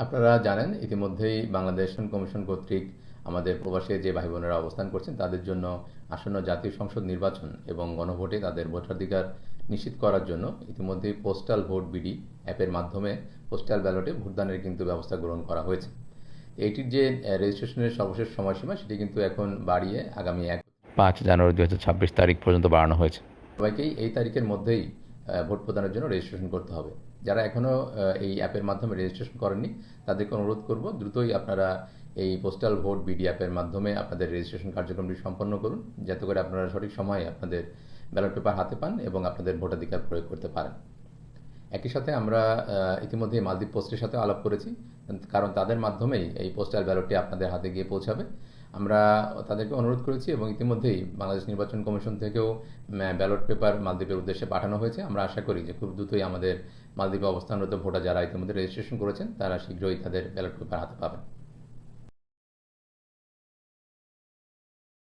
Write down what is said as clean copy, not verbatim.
আপনারা জানেন ইতিমধ্যেই বাংলাদেশ কমিশন কর্তৃক আমাদের প্রবাসী যে ভাই বোনেরা অবস্থান করছেন তাদের জন্য আসন্ন জাতীয় সংসদ নির্বাচন এবং গণভোটে তাদের ভোটাধিকার নিশ্চিত করার জন্য ইতিমধ্যেই পোস্টাল ভোট বিডি অ্যাপের মাধ্যমে পোস্টাল ব্যালটে ভোটদানের কিন্তু ব্যবস্থা গ্রহণ করা হয়েছে। এইটির যে রেজিস্ট্রেশনের সর্বশেষ সময়সীমা সেটি কিন্তু এখন বাড়িয়ে আগামী 5 জানুয়ারি 2026 তারিখ পর্যন্ত বাড়ানো হয়েছে। সবাইকেই এই তারিখের মধ্যেই ভোট প্রদানের জন্য রেজিস্ট্রেশন করতে হবে। যারা এখনও এই অ্যাপের মাধ্যমে রেজিস্ট্রেশন করেননি তাদেরকে অনুরোধ করব দ্রুতই আপনারা এই পোস্টাল ভোট বিডি অ্যাপের মাধ্যমে আপনাদের রেজিস্ট্রেশন কার্যক্রমটি সম্পন্ন করুন, যাতে করে আপনারা সঠিক সময়ে আপনাদের ব্যালট পেপার হাতে পান এবং আপনাদের ভোটাধিকার প্রয়োগ করতে পারেন। একই সাথে আমরা ইতিমধ্যে মালদ্বীপ পোস্টের সাথে আলাপ করেছি, কারণ তাদের মাধ্যমেই এই পোস্টাল ব্যালটটি আপনাদের হাতে গিয়ে পৌঁছাবে। আমরা তাদেরকে অনুরোধ করেছি এবং ইতিমধ্যেই বাংলাদেশ নির্বাচন কমিশন থেকেও ব্যালট পেপার মালদ্বীপের উদ্দেশ্যে পাঠানো হয়েছে। আমরা আশা করি যে খুব দ্রুতই আমাদের মালদ্বীপে অবস্থানরত ভোটার যারা ইতিমধ্যে রেজিস্ট্রেশন করেছেন তারা শীঘ্রই তাদের ব্যালট পেপার হাতে পাবেন।